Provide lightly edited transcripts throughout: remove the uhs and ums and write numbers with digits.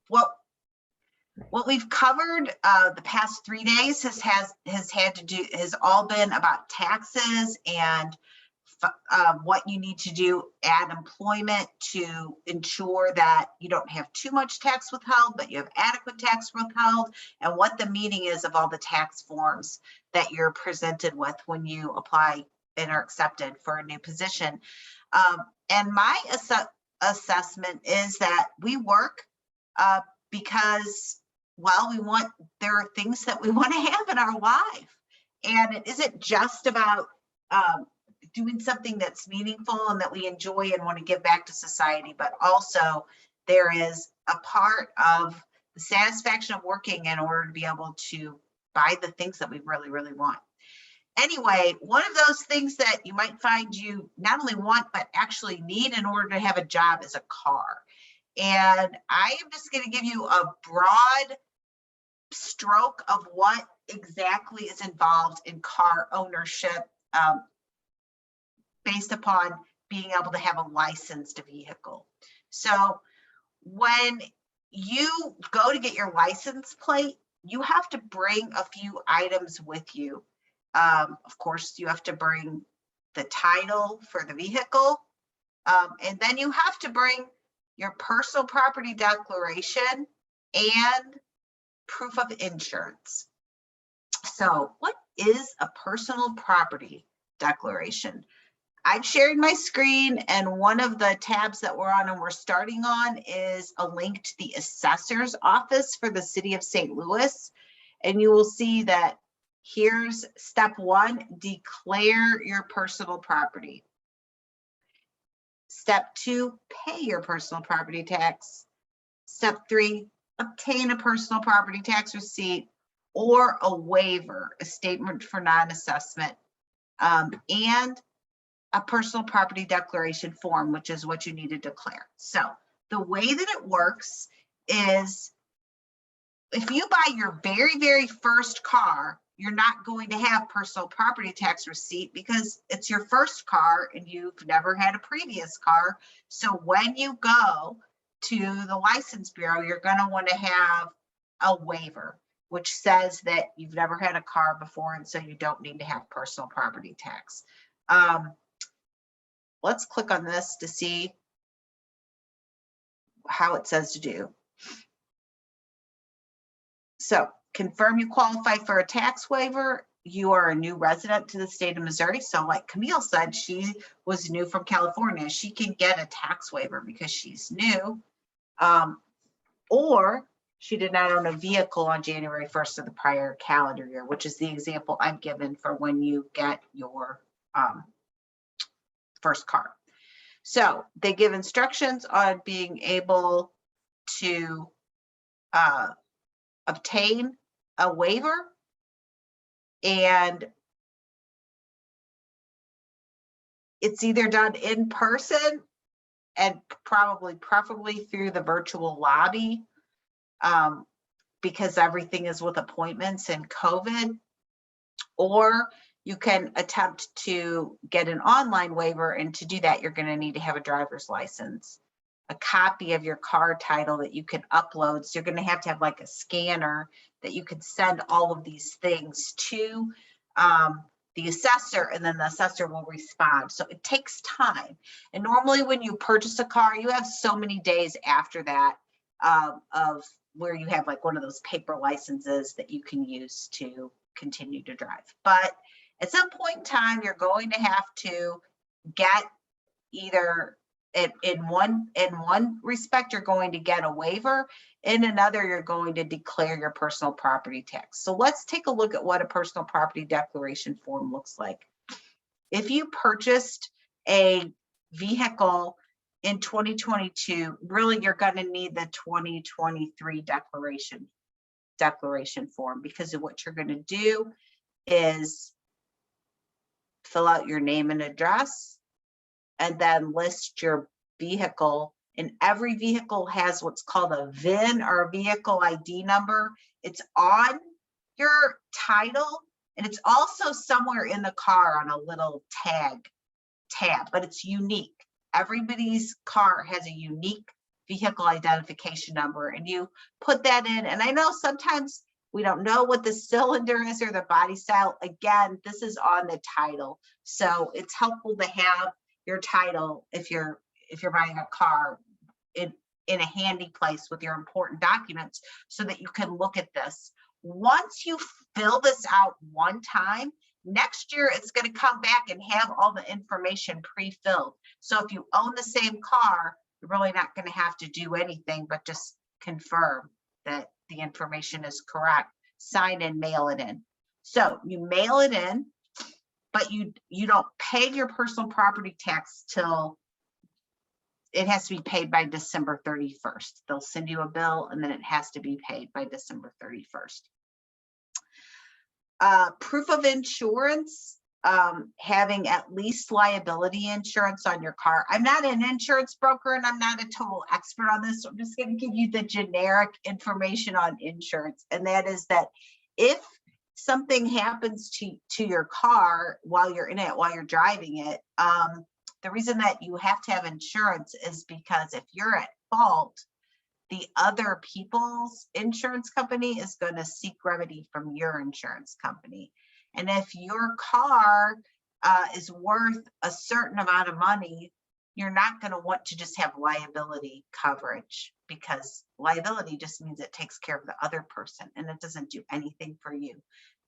what we've covered the past 3 days has all been about taxes and what you need to do at employment to ensure that you don't have too much tax withheld, but you have adequate tax withheld, and what the meaning is of all the tax forms that you're presented with when you apply and are accepted for a new position. And my assessment is that we work because, well, there are things that we want to have in our life, and it isn't just about doing something that's meaningful and that we enjoy and want to give back to society, but also there is a part of the satisfaction of working in order to be able to buy the things that we really, really want. Anyway, one of those things that you might find you not only want, but actually need in order to have a job is a car. And I am just going to give you a broad stroke of what exactly is involved in car ownership based upon being able to have a licensed vehicle. So when you go to get your license plate, you have to bring a few items with you. Of course, you have to bring the title for the vehicle, and then you have to bring your personal property declaration and proof of insurance. So what is a personal property declaration? I'm sharing my screen, and one of the tabs that we're on and we're starting on is a link to the assessor's office for the city of St. Louis. And you will see that here's step 1, declare your personal property. Step 2, pay your personal property tax. Step 3, obtain a personal property tax receipt or a waiver, a statement for non-assessment, and a personal property declaration form, which is what you need to declare. So the way that it works is if you buy your very, very first car, you're not going to have personal property tax receipt because it's your first car and you've never had a previous car. So when you go to the license bureau, you're going to want to have a waiver, which says that you've never had a car before, and so you don't need to have personal property tax. Let's click on this to see how it says to do. So confirm you qualify for a tax waiver. You are a new resident to the state of Missouri. So like Camille said, she was new from California. She can get a tax waiver because she's new. Or she did not own a vehicle on January 1st of the prior calendar year, which is the example I'm given for when you get your first car. So they give instructions on being able to obtain a waiver, and it's either done in person and preferably through the virtual lobby, because everything is with appointments and COVID, or you can attempt to get an online waiver, and to do that, you're going to need to have a driver's license, a copy of your car title that you can upload. So you're going to have like a scanner that you can send all of these things to the assessor, and then the assessor will respond. So it takes time. And normally when you purchase a car, you have so many days after that of where you have like one of those paper licenses that you can use to continue to drive. But at some point in time, you're going to have to get either in one respect, you're going to get a waiver. In another, you're going to declare your personal property tax. So let's take a look at what a personal property declaration form looks like. If you purchased a vehicle in 2022, really you're going to need the 2023 declaration form, because of what you're going to do is fill out your name and address, and then list your vehicle. And every vehicle has what's called a VIN, or a vehicle ID number. It's on your title, and it's also somewhere in the car on a little tab, but it's unique. Everybody's car has a unique vehicle identification number, and you put that in. And I know sometimes we don't know what the cylinder is or the body style. Again, this is on the title. So it's helpful to have your title if you're buying a car in a handy place with your important documents so that you can look at this. Once you fill this out one time, next year it's going to come back and have all the information pre-filled. So if you own the same car, you're really not going to have to do anything but just confirm that the information is correct, sign and mail it in. So you mail it in, but you don't pay your personal property tax till it has to be paid by December 31st. They'll send you a bill and then it has to be paid by December 31st. Proof of insurance, having at least liability insurance on your car. I'm not an insurance broker and I'm not a total expert on this. So I'm just going to give you the generic information on insurance. And that is that if something happens to your car while you're in it, while you're driving it, the reason that you have to have insurance is because if you're at fault, the other people's insurance company is going to seek remedy from your insurance company. And if your car is worth a certain amount of money, you're not going to want to just have liability coverage, because liability just means it takes care of the other person and it doesn't do anything for you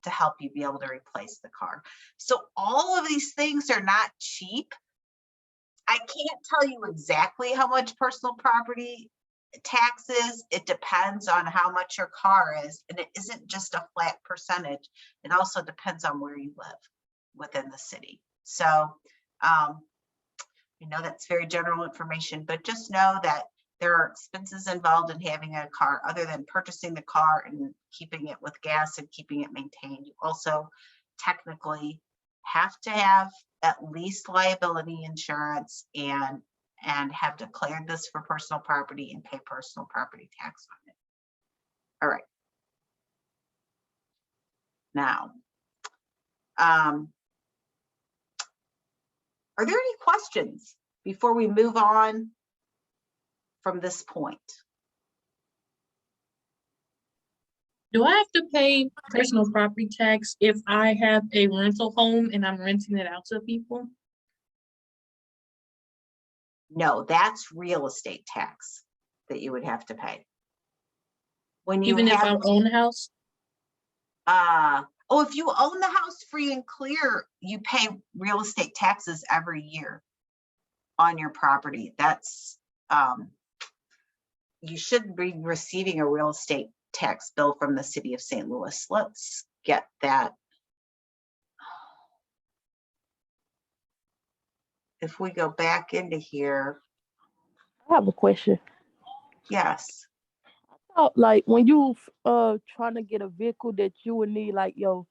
to help you be able to replace the car. So all of these things are not cheap. I can't tell you exactly how much personal property taxes. It depends on how much your car is, and it isn't just a flat percentage. It also depends on where you live within the city. So you know, that's very general information, but just know that there are expenses involved in having a car other than purchasing the car and keeping it with gas and keeping it maintained. You also technically have to have at least liability insurance and have declared this for personal property and pay personal property tax on it. All right. Now, are there any questions before we move on from this point? Do I have to pay personal property tax if I have a rental home and I'm renting it out to people? No, that's real estate tax that you would have to pay. When you Even if I own a house? Oh, if you own the house free and clear, you pay real estate taxes every year on your property. That's, you should be receiving a real estate tax bill from the city of St. Louis. Let's get that. If we go back into here. I have a question. Yes. Like when you trying to get a vehicle that you would need like your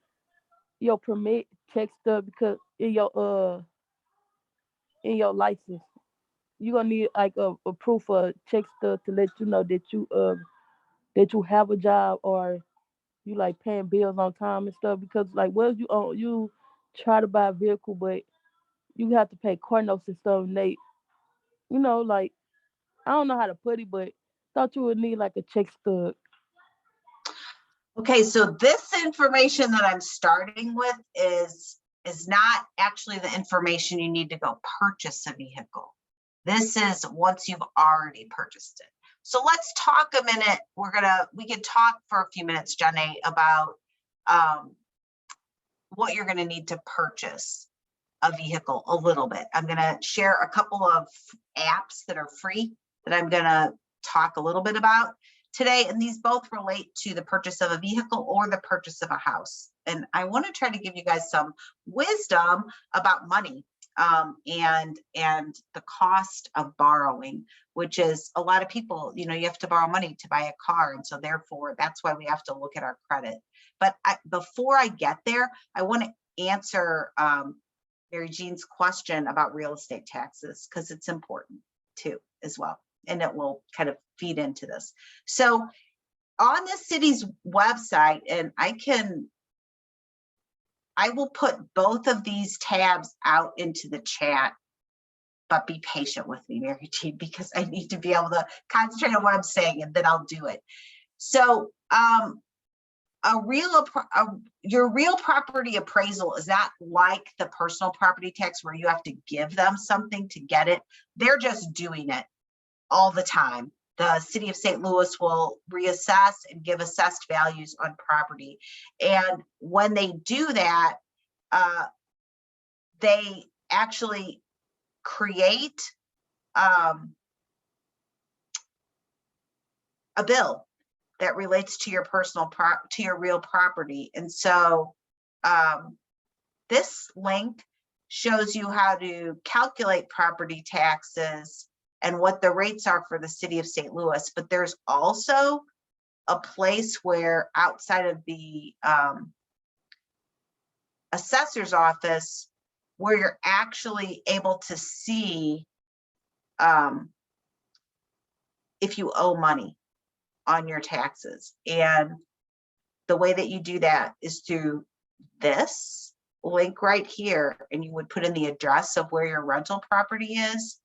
permit check stuff, because in your license you're gonna need like a proof of check stuff to let you know that you have a job or you like paying bills on time and stuff. Because like what if you try to buy a vehicle but you have to pay car notes and stuff, and they, you know, like, I don't know how to put it, but thought you would need like a check stub. Okay, so this information that I'm starting with is not actually the information you need to go purchase a vehicle. This is once you've already purchased it. So let's talk a minute. We can talk for a few minutes, Jenny, about what you're gonna need to purchase a vehicle a little bit. I'm gonna share a couple of apps that are free that I'm gonna talk a little bit about today, and these both relate to the purchase of a vehicle or the purchase of a house. And I want to try to give you guys some wisdom about money and the cost of borrowing, which is a lot of people, you know, you have to borrow money to buy a car, and so therefore that's why we have to look at our credit. But before I get there, I want to answer Mary Jean's question about real estate taxes, because it's important too as well, and it will kind of feed into this. So on the city's website, and I will put both of these tabs out into the chat but be patient with me, Mary Jean, because I need to be able to concentrate on what I'm saying, and then I'll do it. So your real property appraisal is not like the personal property tax where you have to give them something to get it. They're just doing it all the time. The city of St. Louis will reassess and give assessed values on property. And when they do that, they actually create a bill that relates to your to your real property. And so this link shows you how to calculate property taxes and what the rates are for the city of St. Louis. But there's also a place where outside of the assessor's office where you're actually able to see if you owe money on your taxes. And the way that you do that is through this link right here, and you would put in the address of where your rental property is.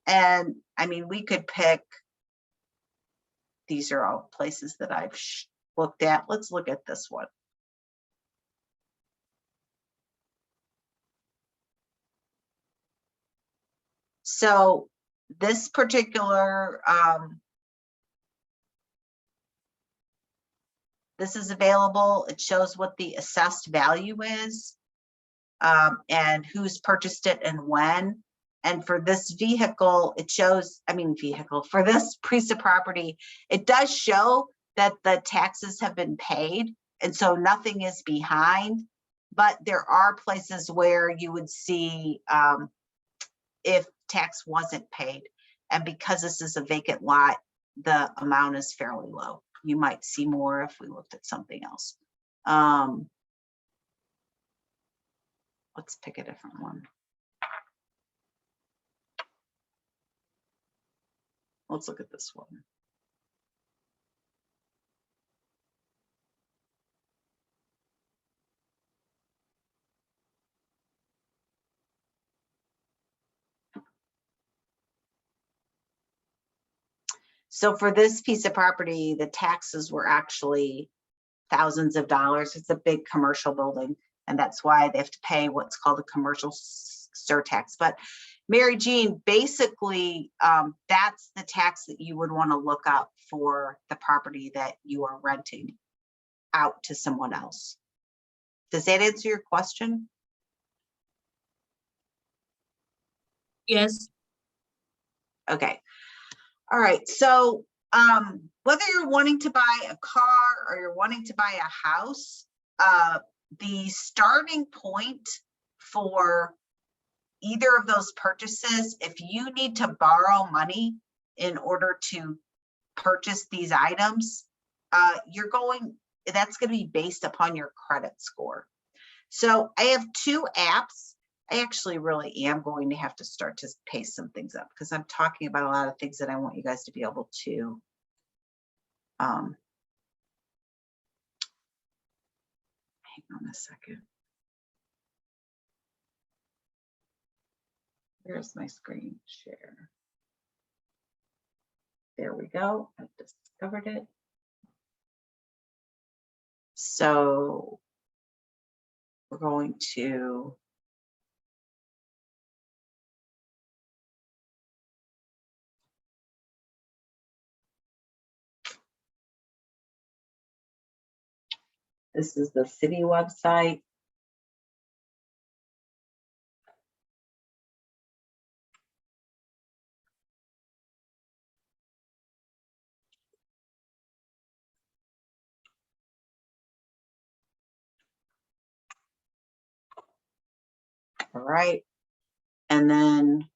And I mean, we could pick, these are all places that I've looked at. Let's look at this one. So this particular, this is available. It shows what the assessed value is and who's purchased it and when. And for this vehicle, it shows, for this piece of property, it does show that the taxes have been paid. And so nothing is behind, but there are places where you would see if tax wasn't paid. And because this is a vacant lot, the amount is fairly low. You might see more if we looked at something else. Let's pick a different one. Let's look at this one. So for this piece of property, the taxes were actually thousands of dollars. It's a big commercial building, and that's why they have to pay what's called a commercial surtax. But Mary Jean, basically, that's the tax that you would want to look up for the property that you are renting out to someone else. Does that answer your question? Yes. Okay. All right. So whether you're wanting to buy a car or you're wanting to buy a house, the starting point for either of those purchases, if you need to borrow money in order to purchase these items, that's going to be based upon your credit score. So I have two apps. I actually really am going to have to start to pace some things up because I'm talking about a lot of things that I want you guys to be able to hang on a second. There's my screen share. There we go. I've discovered it. So we're going to this is the city website. All right. And then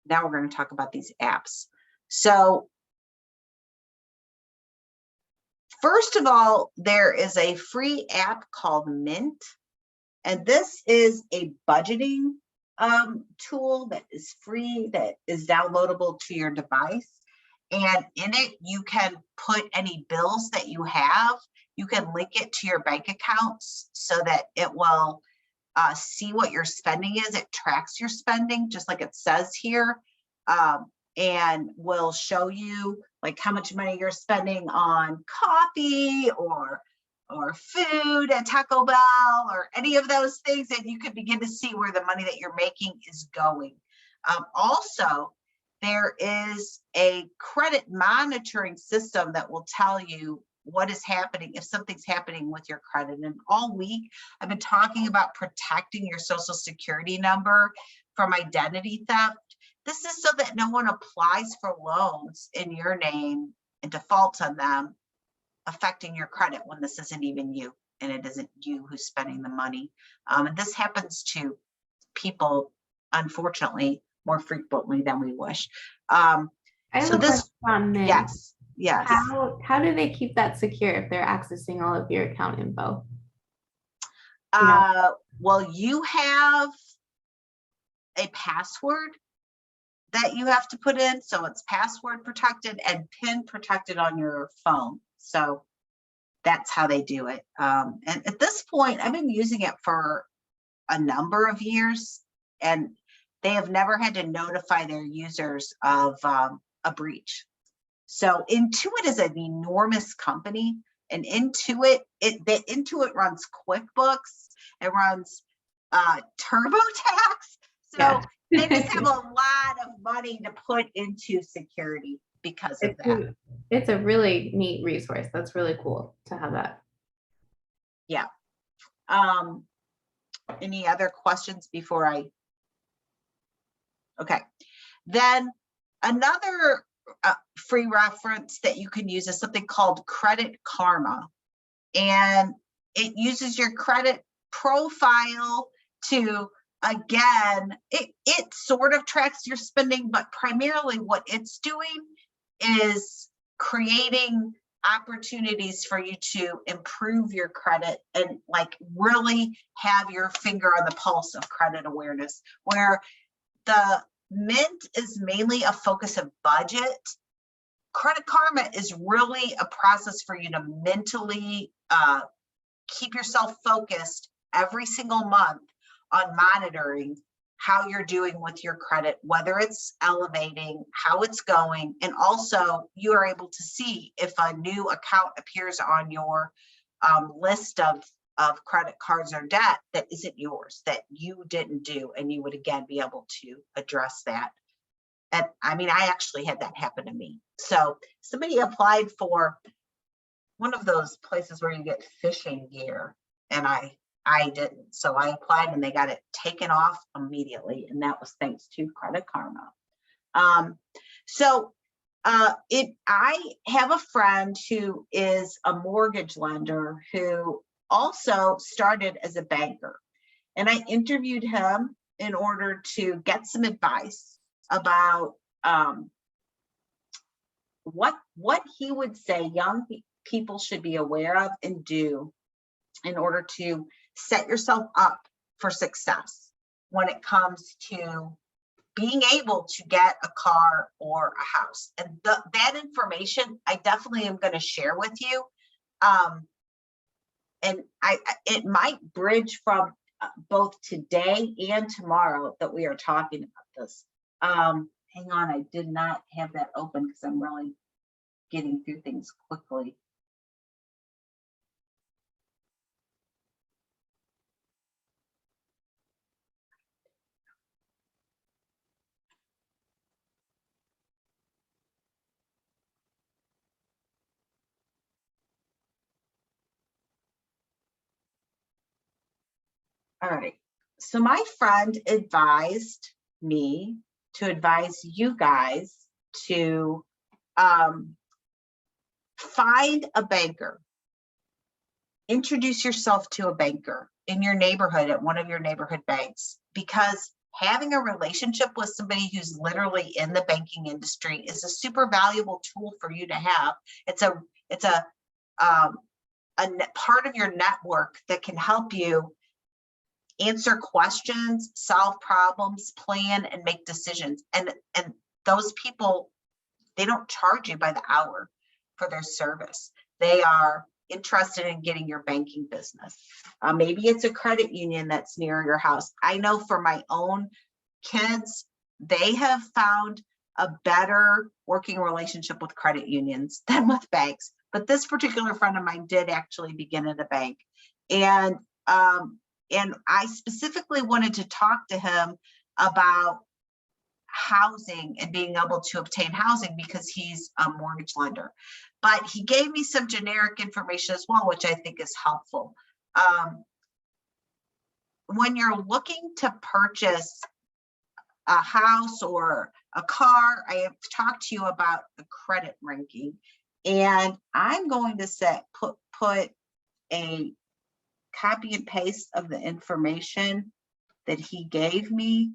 now we're going to talk about these apps. So first of all, there is a free app called Mint. And this is a budgeting tool that is free, that is downloadable to your device. And in it, you can put any bills that you have. You can link it to your bank accounts so that it will see what your spending is. It tracks your spending, just like it says here, and will show you like how much money you're spending on coffee or food at Taco Bell or any of those things, and you can begin to see where the money that you're making is going. Also, there is a credit monitoring system that will tell you what is happening, if something's happening with your credit. And all week, I've been talking about protecting your social security number from identity theft. This is so that no one applies for loans in your name and defaults on them, affecting your credit when this isn't even you and it isn't you who's spending the money. And this happens to people, unfortunately, more frequently than we wish. I have So a question on this. Yes. How do they keep that secure if they're accessing all of your account info? Well, you have a password that you have to put in. So it's password protected and PIN protected on your phone. So that's how they do it. And at this point, I've been using it for a number of years, and they have never had to notify their users of a breach. So Intuit is an enormous company, and Intuit runs QuickBooks, it runs TurboTax. So they just have a lot of money to put into security because of that. It's a really neat resource. That's really cool to have that. Yeah. Any other questions before I? Okay. Then another free reference that you can use is something called Credit Karma. And it uses your credit profile to, again, it sort of tracks your spending, but primarily what it's doing is creating opportunities for you to improve your credit and like really have your finger on the pulse of credit awareness, where the Mint is mainly a focus of budget. Credit Karma is really a process for you to mentally keep yourself focused every single month on monitoring how you're doing with your credit, whether it's elevating, how it's going, and also you are able to see if a new account appears on your list of credit cards or debt that isn't yours, that you didn't do, and you would again be able to address that. And I mean, I actually had that happen to me. So somebody applied for one of those places where you get fishing gear, and I didn't. So I applied and they got it taken off immediately. And that was thanks to Credit Karma. I have a friend who is a mortgage lender who also started as a banker. And I interviewed him in order to get some advice about what he would say young people should be aware of and do in order to set yourself up for success when it comes to being able to get a car or a house. And that information I definitely am going to share with you. And it might bridge from both today and tomorrow that we are talking about this. Hang on, I did not have that open because I'm really getting through things quickly. All right, so my friend advised me to advise you guys to find a banker. Introduce yourself to a banker in your neighborhood at one of your neighborhood banks, because having a relationship with somebody who's literally in the banking industry is a super valuable tool for you to have. It's a part of your network that can help you answer questions, solve problems, plan, and make decisions. And those people, they don't charge you by the hour for their service. They are interested in getting your banking business. Maybe it's a credit union that's near your house. I know for my own kids, they have found a better working relationship with credit unions than with banks. But this particular friend of mine did actually begin at a bank. And I specifically wanted to talk to him about housing and being able to obtain housing because he's a mortgage lender. But he gave me some generic information as well, which I think is helpful. When you're looking to purchase a house or a car, I have talked to you about the credit ranking, and I'm going to put a copy and paste of the information that he gave me.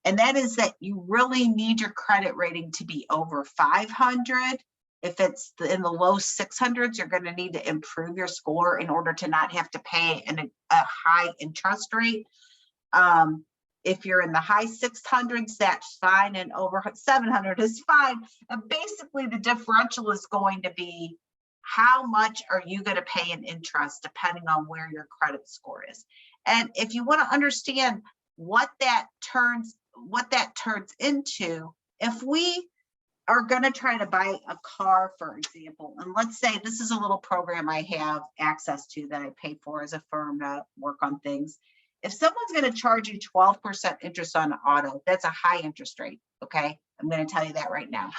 And that is that you really need your credit rating to be over 500. If it's in the low 600s, you're going to need to improve your score in order to not have to pay a high interest rate. If you're in the high 600s, that's fine, and over 700 is fine. And basically, the differential is going to be how much are you going to pay in interest depending on where your credit score is. And if you want to understand what that turns into, if we are going to try to buy a car, for example, and let's say this is a little program I have access to that I pay for as a firm to work on things. If someone's going to charge you 12% interest on an auto, that's a high interest rate. Okay, I'm going to tell you that right now.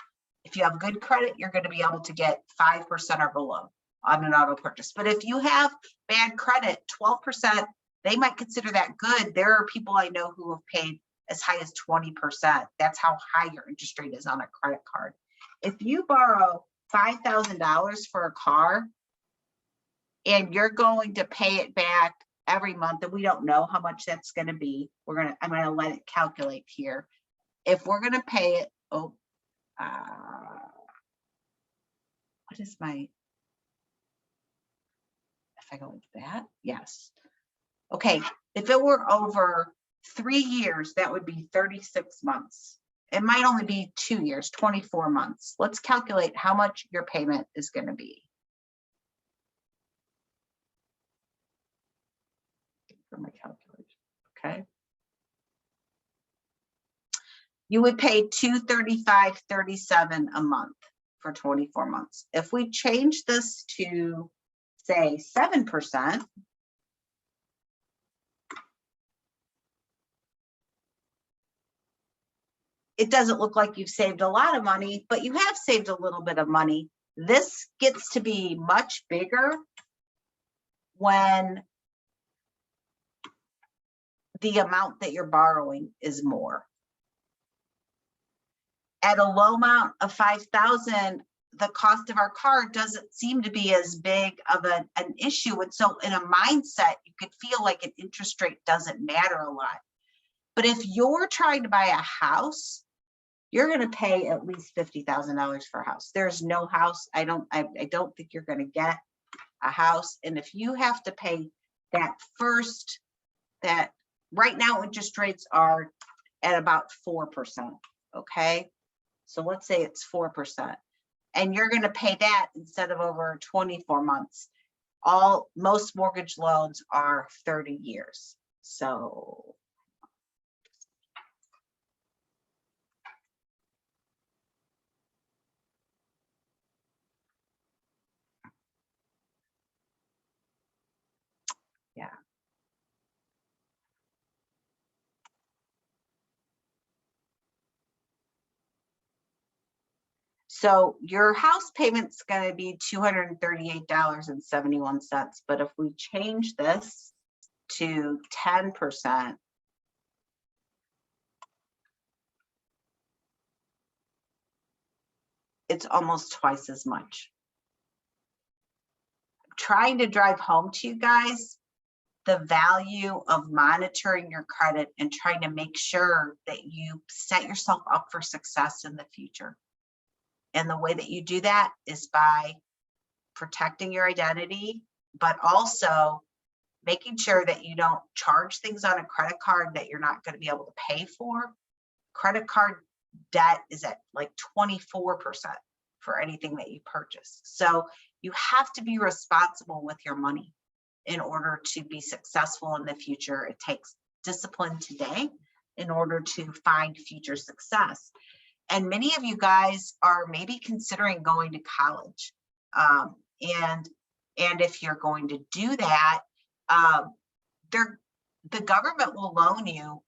If you have good credit, you're going to be able to get 5% or below on an auto purchase. But if you have bad credit, 12%, they might consider that good. There are people I know who have paid as high as 20%. That's how high your interest rate is on a credit card. If you borrow $5,000 for a car and you're going to pay it back every month, and we don't know how much that's going to be, I'm going to let it calculate here. If we're going to pay it, what is my, if I go into that, yes. Okay, if it were over 3 years, that would be 36 months. It might only be 2 years, 24 months. Let's calculate how much your payment is going to be. For my calculation, okay. You would pay $235.37 a month for 24 months. If we change this to, say, 7%, it doesn't look like you've saved a lot of money, but you have saved a little bit of money. This gets to be much bigger when the amount that you're borrowing is more. At a low amount of 5,000, the cost of our car doesn't seem to be as big of an issue. And so in a mindset, you could feel like an interest rate doesn't matter a lot. But if you're trying to buy a house, you're going to pay at least $50,000 for a house. There's no house. I don't think you're going to get a house. And if you have to pay that right now interest rates are at about 4%. Okay. So let's say it's 4%, and you're going to pay that instead of over 24 months. Most mortgage loans are 30 years. So yeah. So your house payment's going to be $238.71. But if we change this to 10%, it's almost twice as much. I'm trying to drive home to you guys the value of monitoring your credit and trying to make sure that you set yourself up for success in the future. And the way that you do that is by protecting your identity, but also making sure that you don't charge things on a credit card that you're not going to be able to pay for. Credit card debt is at like 24% for anything that you purchase. So you have to be responsible with your money in order to be successful in the future. It takes discipline today in order to find future success. And many of you guys are maybe considering going to college. And if you're going to do that, the government will loan you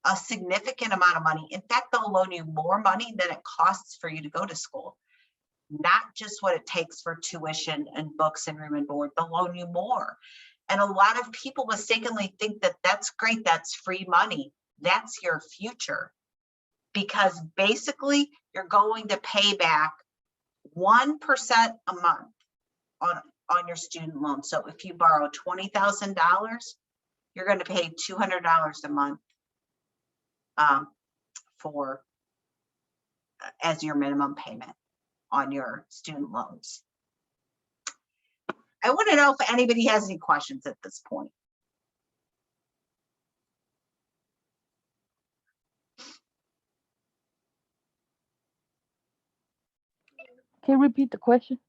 a significant amount of money. In fact, they'll loan you more money than it costs for you to go to school. Not just what it takes for tuition and books and room and board, they'll loan you more. And a lot of people mistakenly think that that's great, that's free money. That's your future. Because basically you're going to pay back 1% a month on your student loan. So if you borrow $20,000, you're going to pay $200 a month as your minimum payment on your student loans. I want to know if anybody has any questions at this point. Can you repeat the question?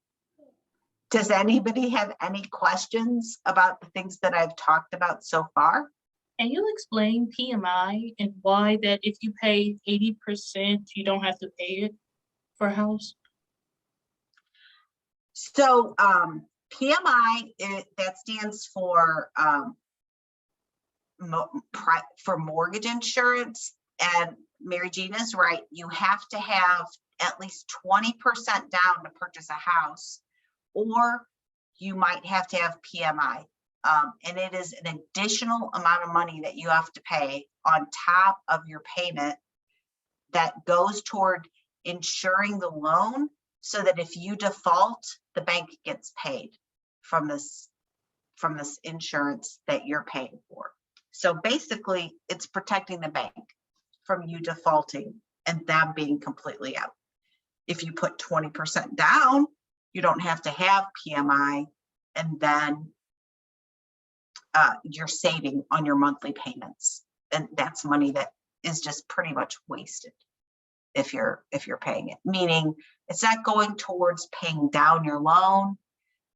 Does anybody have any questions about the things that I've talked about so far? Can you explain PMI and why that if you pay 80%, you don't have to pay it for a house? So PMI, that stands for mortgage insurance. And Mary Jean is right. You have to have at least 20% down to purchase a house, or you might have to have PMI. And it is an additional amount of money that you have to pay on top of your payment that goes toward insuring the loan, so that if you default, the bank gets paid from this insurance that you're paying for. So basically, it's protecting the bank from you defaulting and them being completely out. If you put 20% down, you don't have to have PMI, and then you're saving on your monthly payments. And that's money that is just pretty much wasted if you're paying it, meaning it's not going towards paying down your loan,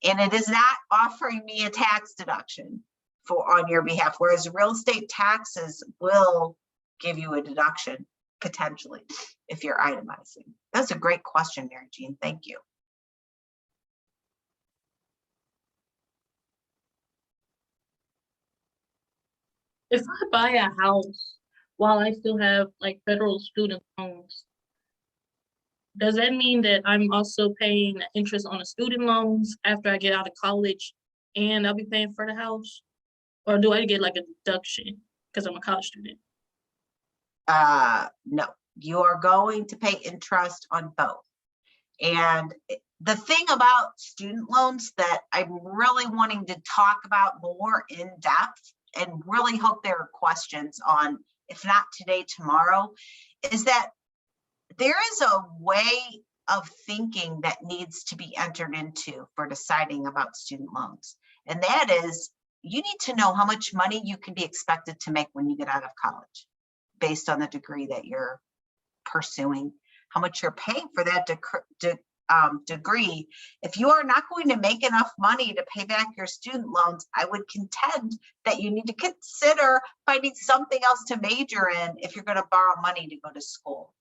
and it is not offering me a tax deduction on your behalf, whereas real estate taxes will give you a deduction potentially if you're itemizing. That's a great question, Mary Jean. Thank you. If I buy a house while I still have like federal student loans, does that mean that I'm also paying interest on the student loans after I get out of college and I'll be paying for the house? Or do I get like a deduction because I'm a college student? No, you are going to pay interest on both. And the thing about student loans that I'm really wanting to talk about more in depth, and really hope there are questions on, if not today, tomorrow, is that there is a way of thinking that needs to be entered into for deciding about student loans. And that is, you need to know how much money you can be expected to make when you get out of college, based on the degree that you're pursuing, how much you're paying for that degree. If you are not going to make enough money to pay back your student loans, I would contend that you need to consider finding something else to major in if you're going to borrow money to go to school.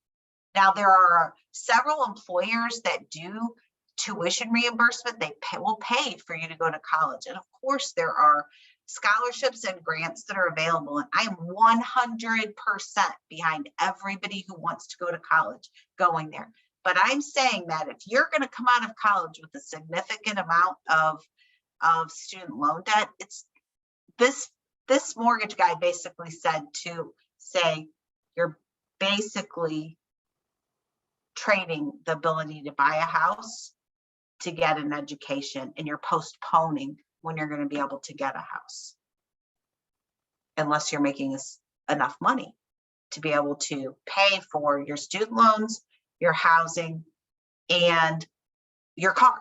Now, there are several employers that do tuition reimbursement. They will pay for you to go to college. And of course, there are scholarships and grants that are available. And I am 100% behind everybody who wants to go to college going there. But I'm saying that if you're going to come out of college with a significant amount of student loan debt, it's this mortgage guy basically said to say you're basically trading the ability to buy a house to get an education, and you're postponing when you're going to be able to get a house, unless you're making enough money to be able to pay for your student loans, your housing, and your car.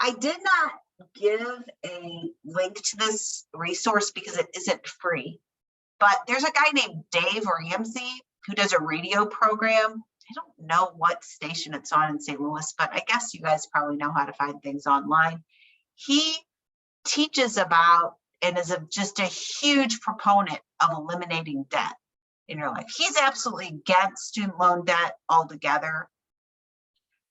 I did not give a link to this resource because it isn't free, but there's a guy named Dave Ramsey who does a radio program I don't know what station it's on in St. Louis, but I guess you guys probably know how to find things online. He teaches about and is just a huge proponent of eliminating debt in your life. He's absolutely against student loan debt altogether.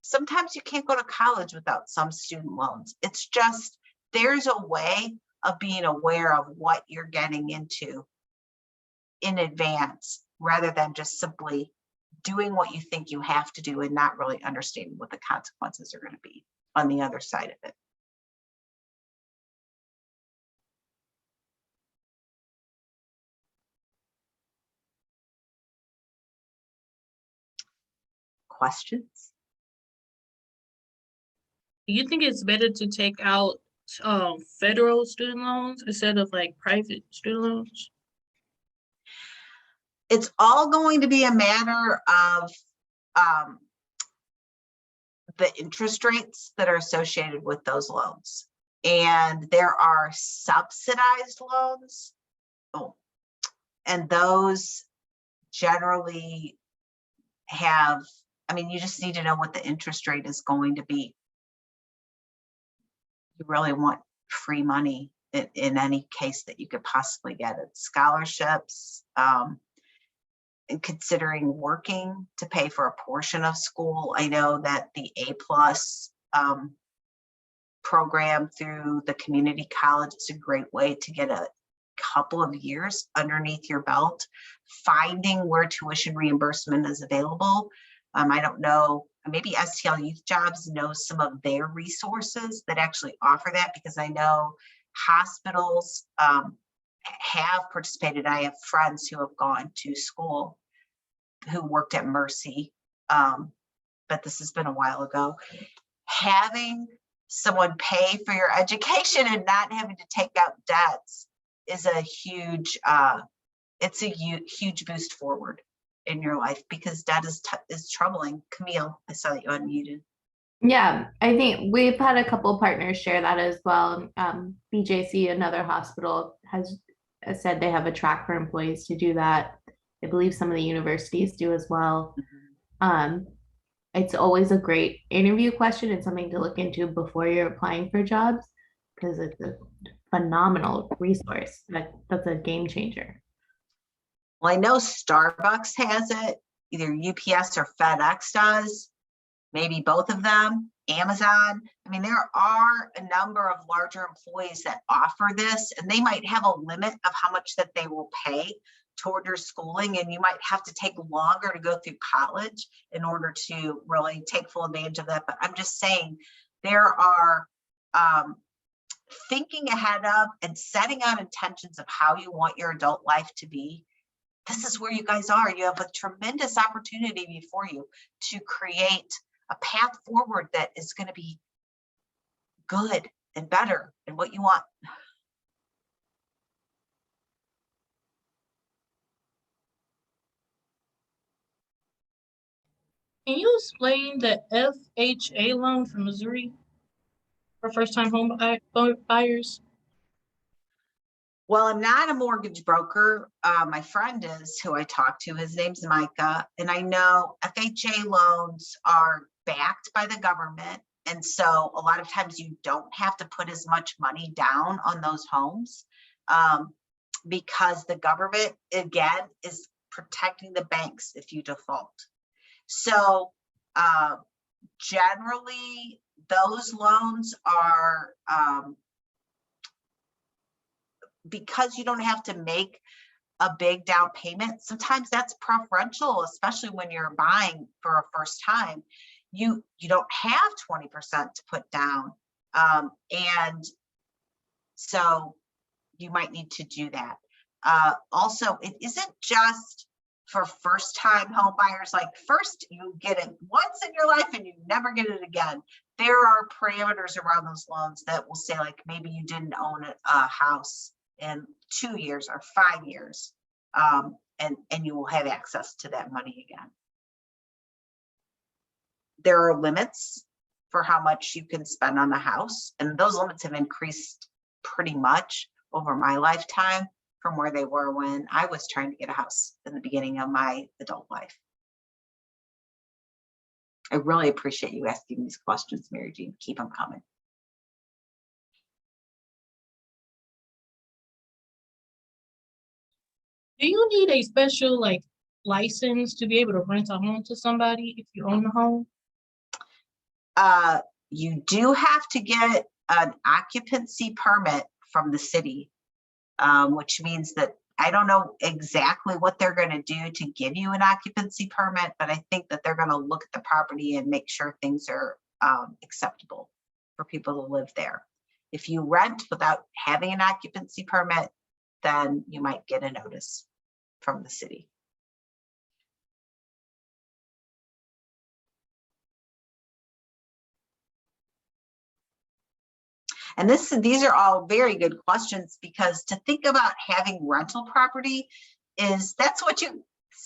Sometimes you can't go to college without some student loans. It's just, there's a way of being aware of what you're getting into in advance, rather than just simply doing what you think you have to do and not really understanding what the consequences are going to be on the other side of it. Questions? Do you think it's better to take out federal student loans instead of like private student loans? It's all going to be a matter of the interest rates that are associated with those loans. And there are subsidized loans. Oh, and those generally have, I mean, you just need to know what the interest rate is going to be. You really want free money in any case that you could possibly get it. Scholarships, and considering working to pay for a portion of school. I know that the A+ program through the community college is a great way to get a couple of years underneath your belt, finding where tuition reimbursement is available. I don't know, maybe STL Youth Jobs knows some of their resources that actually offer that, because I know hospitals have participated. I have friends who have gone to school who worked at Mercy, but this has been a while ago. Having someone pay for your education and not having to take out debts is a huge, it's a huge boost forward in your life, because debt is troubling. Camille, I saw that you unmuted. Yeah, I think we've had a couple partners share that as well. BJC, another hospital, has said they have a track for employees to do that. I believe some of the universities do as well. It's always a great interview question and something to look into before you're applying for jobs, because it's a phenomenal resource. That's a game changer. Well, I know Starbucks has it, either UPS or FedEx does, maybe both of them, Amazon. I mean, there are a number of larger employees that offer this, and they might have a limit of how much that they will pay toward your schooling, and you might have to take longer to go through college in order to really take full advantage of that. But I'm just saying, there are thinking ahead of and setting out intentions of how you want your adult life to be. This is where you guys are. You have a tremendous opportunity before you to create a path forward that is going to be good and better and what you want. Can you explain the FHA loan for Missouri for first-time home buyers? Well, I'm not a mortgage broker. My friend is, who I talk to. His name's Micah. And I know FHA loans are backed by the government. And so a lot of times you don't have to put as much money down on those homes, because the government, again, is protecting the banks if you default. So generally, those loans are, because you don't have to make a big down payment, sometimes that's preferential, especially when you're buying for a first time. You don't have 20% to put down. And so you might need to do that. Also, it isn't just for first time home buyers. Like, first you get it once in your life and you never get it again. There are parameters around those loans that will say, like, maybe you didn't own a house in 2 years or 5 years, and you will have access to that money again. There are limits for how much you can spend on the house, and those limits have increased pretty much over my lifetime from where they were when I was trying to get a house in the beginning of my adult life. I really appreciate you asking these questions, Mary Jean. Keep them coming. Do you need a special like license to be able to rent a home to somebody if you own the home? You do have to get an occupancy permit from the city, which means that I don't know exactly what they're going to do to give you an occupancy permit, but I think that they're going to look at the property and make sure things are acceptable for people to live there. If you rent without having an occupancy permit, then you might get a notice from the city. And these are all very good questions, because to think about having rental property that's what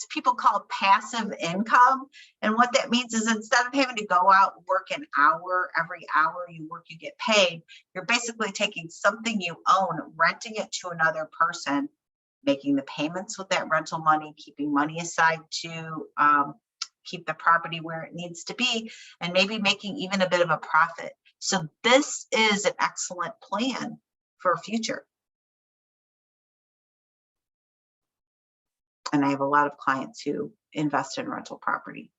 people call passive income. And what that means is, instead of having to go out and work an hour, every hour you work, you get paid. You're basically taking something you own, renting it to another person, making the payments with that rental money, keeping money aside to keep the property where it needs to be, and maybe making even a bit of a profit. So this is an excellent plan for a future. And I have a lot of clients who invest in rental property.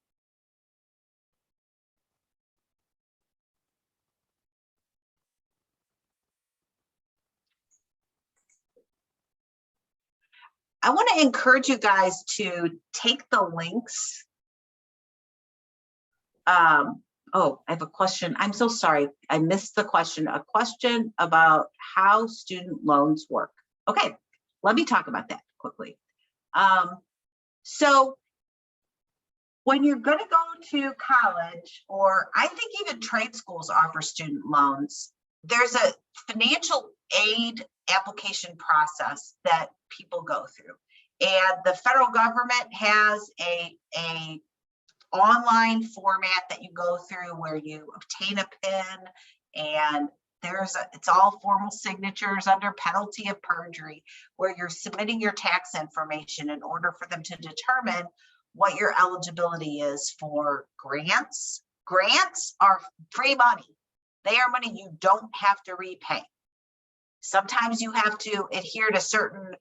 I want to encourage you guys to take the links. Oh, I have a question. I'm so sorry. I missed the question. A question about how student loans work. Okay, let me talk about that quickly. So when you're going to go to college, or I think even trade schools offer student loans, there's a financial aid application process that people go through. And the federal government has a online format that you go through where you obtain a PIN, and it's all formal signatures under penalty of perjury, where you're submitting your tax information in order for them to determine what your eligibility is for grants. Grants are free money. They are money you don't have to repay. Sometimes you have to adhere to certain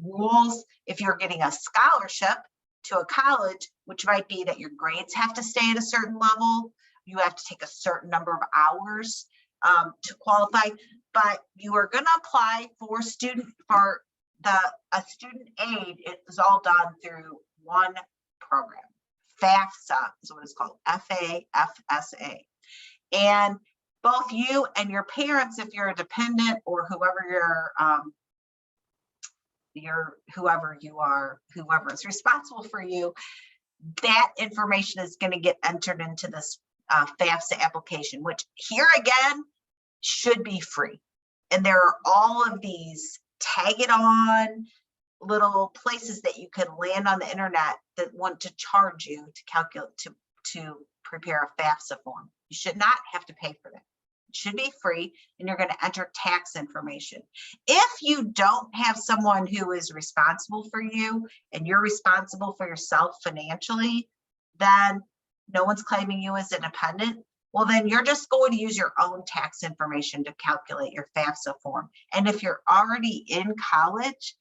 rules if you're getting a scholarship to a college, which might be that your grades have to stay at a certain level. You have to take a certain number of hours to qualify, but you are going to apply for a student aid. It is all done through one program. FAFSA is what it's called, FAFSA. And both you and your parents, if you're a dependent, or whoever whoever is responsible for you, that information is going to get entered into this FAFSA application, which here again should be free. And there are all of these tag it on little places that you can land on the internet that want to charge you to calculate to prepare a FAFSA form. You should not have to pay for that. It should be free, and you're going to enter tax information. If you don't have someone who is responsible for you and you're responsible for yourself financially, then no one's claiming you as independent. Well, then you're just going to use your own tax information to calculate your FAFSA form. And if you're already in college,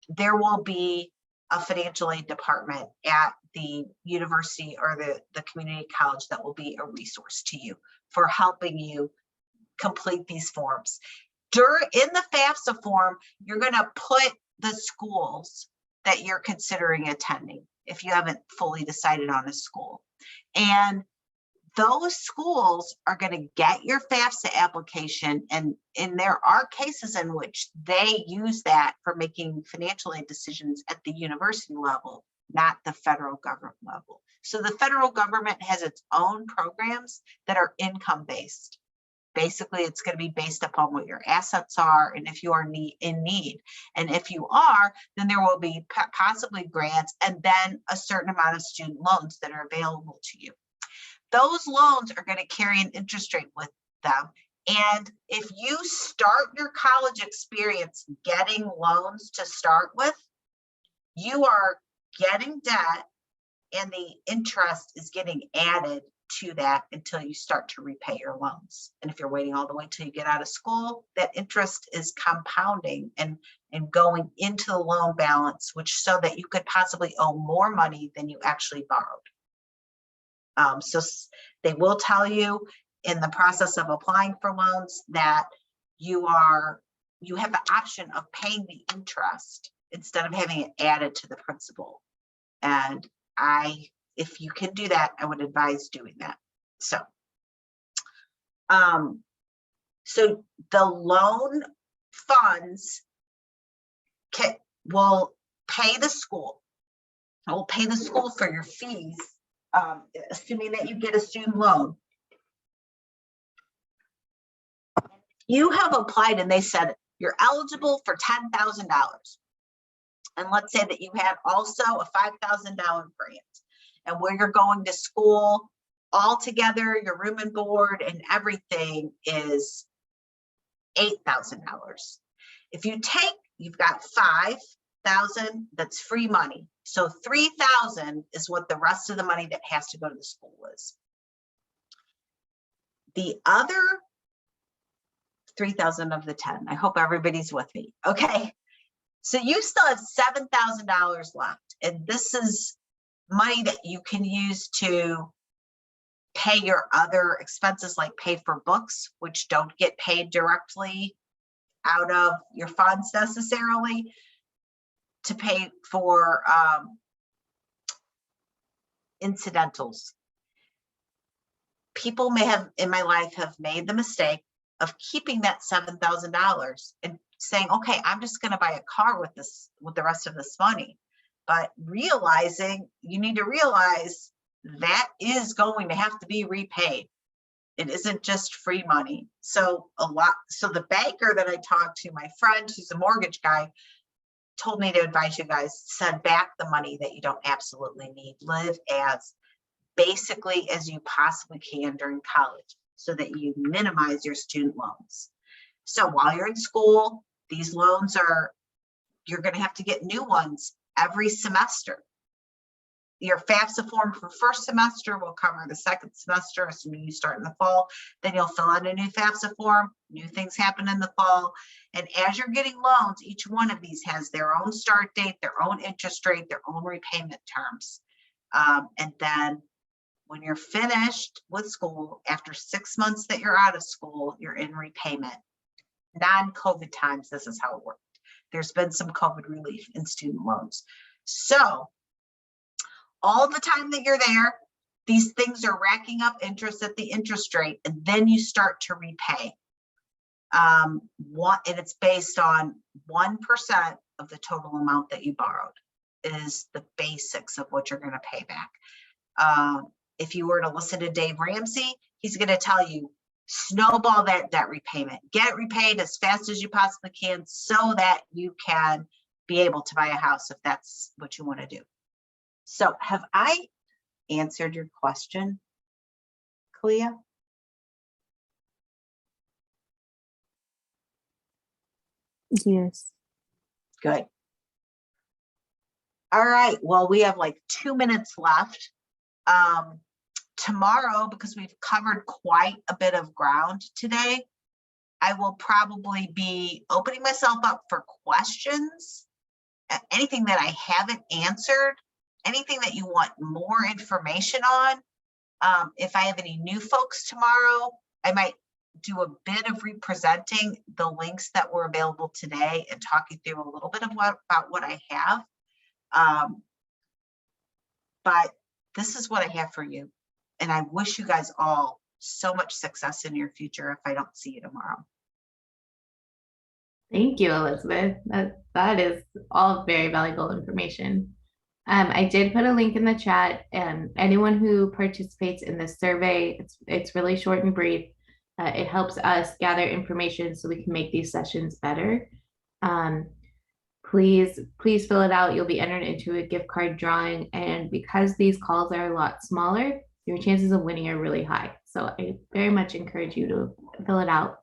there will be a financial aid department at the university or the community college that will be a resource to you for helping you complete these forms. In the FAFSA form, you're going to put the schools that you're considering attending if you haven't fully decided on a school. And those schools are going to get your FAFSA application, and there are cases in which they use that for making financial aid decisions at the university level, not the federal government level. So the federal government has its own programs that are income-based. Basically, it's going to be based upon what your assets are and if you are in need. And if you are, then there will be possibly grants and then a certain amount of student loans that are available to you. Those loans are going to carry an interest rate with them. And if you start your college experience getting loans to start with, you are getting debt and the interest is getting added to that until you start to repay your loans. And if you're waiting all the way till you get out of school, that interest is compounding and going into the loan balance, which so that you could possibly owe more money than you actually borrowed. So they will tell you in the process of applying for loans that you have the option of paying the interest instead of having it added to the principal. And if you can do that, I would advise doing that. So, so the loan funds will pay the school. It will pay the school for your fees, assuming that you get a student loan. You have applied and they said you're eligible for $10,000. And let's say that you had also a $5,000 grant, and where you're going to school all together, your room and board and everything is $8,000. If you've got $5,000, that's free money. So $3,000 is what the rest of the money that has to go to the school is. The other $3,000 of the 10, I hope everybody's with me. Okay. So you still have $7,000 left. And this is money that you can use to pay your other expenses, like pay for books, which don't get paid directly out of your funds necessarily, to pay for incidentals. People may have in my life have made the mistake of keeping that $7,000 and saying, okay, I'm just going to buy a car with the rest of this money. But you need to realize that is going to have to be repaid. It isn't just free money. So the banker that I talked to, my friend who's a mortgage guy, told me to advise you guys, send back the money that you don't absolutely need. Live as basically as you possibly can during college so that you minimize your student loans. So while you're in school, these loans you're going to have to get new ones every semester. Your FAFSA form for first semester will cover the second semester, assuming you start in the fall. Then you'll fill out a new FAFSA form. New things happen in the fall. And as you're getting loans, each one of these has their own start date, their own interest rate, their own repayment terms. And then when you're finished with school, after 6 months that you're out of school, you're in repayment. Non-COVID times, this is how it worked. There's been some COVID relief in student loans. So all the time that you're there, these things are racking up interest at the interest rate, and then you start to repay. And it's based on 1% of the total amount that you borrowed is the basics of what you're going to pay back. If you were to listen to Dave Ramsey, he's going to tell you, snowball that debt repayment, get it repaid as fast as you possibly can so that you can be able to buy a house if that's what you want to do. So have I answered your question, Kalia? Yes. Good. All right, well, we have like 2 minutes left. Tomorrow, because we've covered quite a bit of ground today, I will probably be opening myself up for questions, anything that I haven't answered, anything that you want more information on. If I have any new folks tomorrow, I might do a bit of representing the links that were available today and talking through a little bit of about what I have. But this is what I have for you. And I wish you guys all so much success in your future if I don't see you tomorrow. Thank you, Elizabeth. That is all very valuable information. I did put a link in the chat, and anyone who participates in this survey, it's really short and brief. It helps us gather information so we can make these sessions better. Please fill it out. You'll be entered into a gift card drawing, and because these calls are a lot smaller, your chances of winning are really high. So I very much encourage you to fill it out.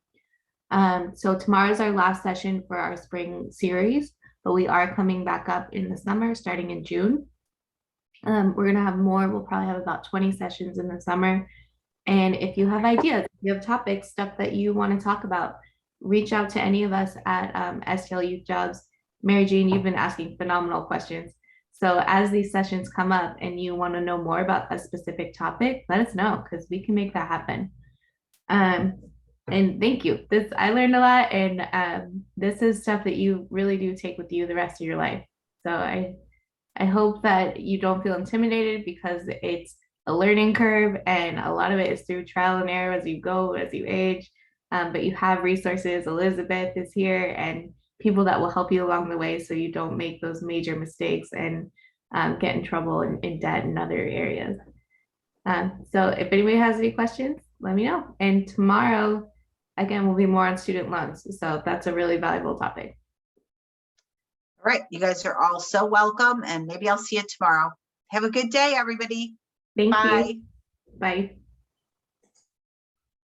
So tomorrow's our last session for our spring series, but we are coming back up in the summer starting in June. We're gonna have more. We'll probably have about 20 sessions in the summer. And if you have ideas, if you have topics, stuff that you want to talk about, reach out to any of us at STL Youth Jobs. Mary Jean, you've been asking phenomenal questions. So as these sessions come up and you want to know more about a specific topic, let us know because we can make that happen. And thank you. I learned a lot, and this is stuff that you really do take with you the rest of your life. So I hope that you don't feel intimidated because it's a learning curve and a lot of it is through trial and error as you go, as you age. But you have resources. Elizabeth is here and people that will help you along the way so you don't make those major mistakes and get in trouble in debt and other areas. So if anybody has any questions, let me know. And tomorrow, again, will be more on student loans. So that's a really valuable topic. All right, you guys are all so welcome, and maybe I'll see you tomorrow. Have a good day, everybody. Thank Bye. you. Bye.